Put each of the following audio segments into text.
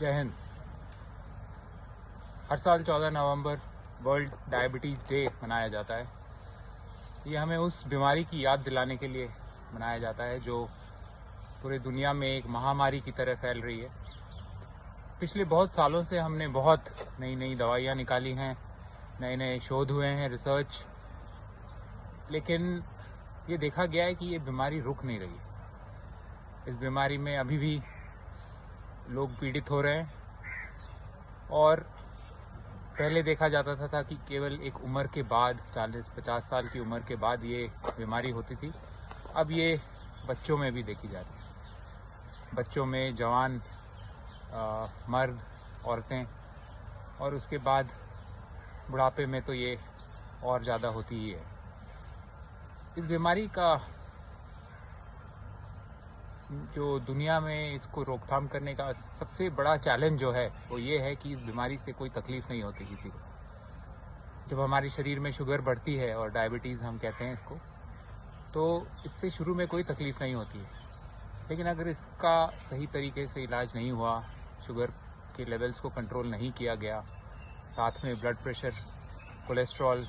जय हिंद। हर साल 14 नवंबर world diabetes day मनाया जाता है। ये हमें उस बीमारी की याद दिलाने के लिए मनाया जाता है जो पूरे दुनिया में एक महामारी की तरह फैल रही है। पिछले बहुत सालों से हमने बहुत नई नई दवाइयाँ निकाली हैं, नए नए शोध हुए हैं, रिसर्च, लेकिन ये देखा गया है कि ये बीमारी रुक नहीं रही। इस बीमारी में अभी भी लोग पीड़ित हो रहे हैं और पहले देखा जाता था कि केवल एक उम्र के बाद 40-50 साल की उम्र के बाद ये बीमारी होती थी। अब ये बच्चों में भी देखी जा रही है। बच्चों में, जवान, मर्द, औरतें, और उसके बाद बुढ़ापे में तो ये और ज़्यादा होती ही है। इस बीमारी का जो दुनिया में इसको रोकथाम करने का सबसे बड़ा चैलेंज जो है वो ये है कि इस बीमारी से कोई तकलीफ नहीं होती किसी को। जब हमारे शरीर में शुगर बढ़ती है, और डायबिटीज़ हम कहते हैं इसको, तो इससे शुरू में कोई तकलीफ नहीं होती है, लेकिन अगर इसका सही तरीके से इलाज नहीं हुआ, शुगर के लेवल्स को कंट्रोल नहीं किया गया, साथ में ब्लड प्रेशर, कोलेस्ट्रॉल,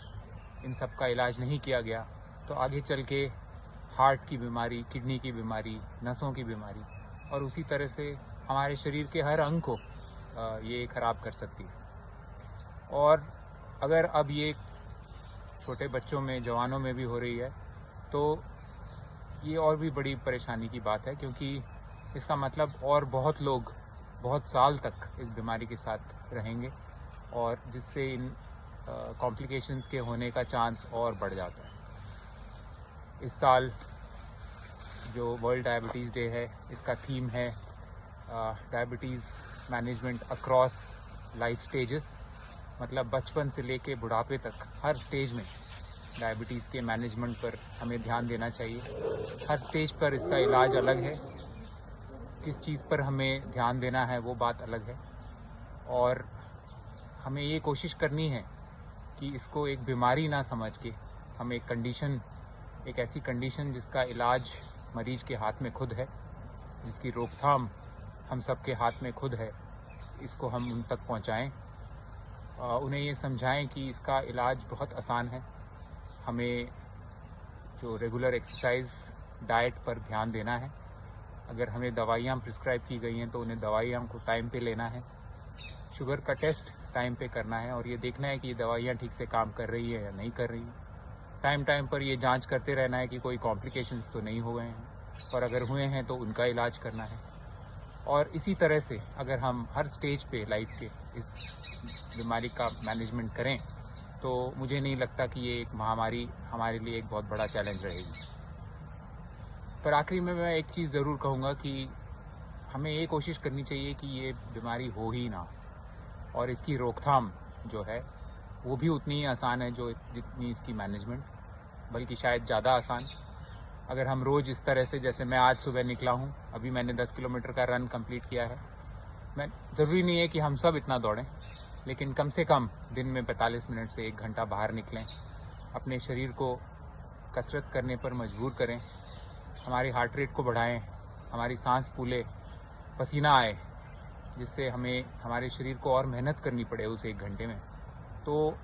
इन सब का इलाज नहीं किया गया, तो आगे चल के हार्ट की बीमारी, किडनी की बीमारी, नसों की बीमारी, और उसी तरह से हमारे शरीर के हर अंग को ये खराब कर सकती है। और अगर अब ये छोटे बच्चों में, जवानों में भी हो रही है, तो ये और भी बड़ी परेशानी की बात है, क्योंकि इसका मतलब और बहुत लोग बहुत साल तक इस बीमारी के साथ रहेंगे, और जिससे इन कॉम्प्लिकेशंस के होने का चांस और बढ़ जाता है। इस साल जो वर्ल्ड डायबिटीज़ डे है, इसका थीम है diabetes management across life stages, मतलब बचपन से लेके बुढ़ापे तक हर स्टेज में डायबिटीज़ के मैनेजमेंट पर हमें ध्यान देना चाहिए। हर स्टेज पर इसका इलाज अलग है, किस चीज़ पर हमें ध्यान देना है वो बात अलग है, और हमें ये कोशिश करनी है कि इसको एक बीमारी ना समझ के हम एक ऐसी कंडीशन जिसका इलाज मरीज के हाथ में खुद है, जिसकी रोकथाम हम सब के हाथ में खुद है, इसको हम उन तक पहुंचाएं, उन्हें ये समझाएं कि इसका इलाज बहुत आसान है। हमें जो रेगुलर एक्सरसाइज, डाइट पर ध्यान देना है। अगर हमें दवाइयाँ प्रिस्क्राइब की गई हैं तो उन्हें दवाइयाँ को टाइम पे लेना है। शुगर का टेस्ट टाइम पे करना है, और ये देखना है कि ये दवाइयाँ ठीक से काम कर रही है या नहीं कर रही है। टाइम पर ये जांच करते रहना है कि कोई कॉम्प्लिकेशंस तो नहीं हो गए हैं, और अगर हुए हैं तो उनका इलाज करना है। और इसी तरह से अगर हम हर स्टेज पे लाइफ के इस बीमारी का मैनेजमेंट करें, तो मुझे नहीं लगता कि ये एक महामारी हमारे लिए एक बहुत बड़ा चैलेंज रहेगी। पर आखिरी में मैं एक चीज़ ज़रूर कहूँगा कि हमें ये कोशिश करनी चाहिए कि ये बीमारी हो ही ना, और इसकी रोकथाम जो है वो भी उतनी ही आसान है जितनी इसकी मैनेजमेंट, बल्कि शायद ज़्यादा आसान। अगर हम रोज़ इस तरह से, जैसे मैं आज सुबह निकला हूँ, अभी मैंने 10 किलोमीटर का रन कंप्लीट किया है। ज़रूरी नहीं है कि हम सब इतना दौड़ें, लेकिन कम से कम दिन में 45 मिनट से 1 घंटा बाहर निकलें, अपने शरीर को कसरत करने पर मजबूर करें, हमारी हार्ट रेट को बढ़ाएं, हमारी सांस फूले, पसीना आए, जिससे हमें हमारे शरीर को और मेहनत करनी पड़े उस 1 घंटे में, तो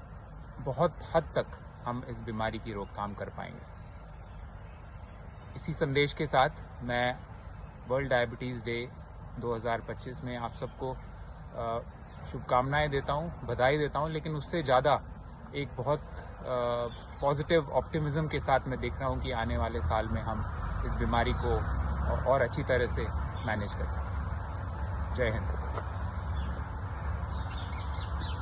बहुत हद तक हम इस बीमारी की रोकथाम कर पाएंगे। इसी संदेश के साथ मैं वर्ल्ड डायबिटीज़ डे 2025 में आप सबको शुभकामनाएं देता हूं, बधाई देता हूं, लेकिन उससे ज़्यादा एक बहुत पॉजिटिव ऑप्टिमिज्म के साथ मैं देख रहा हूं कि आने वाले साल में हम इस बीमारी को और अच्छी तरह से मैनेज करें। जय हिंद।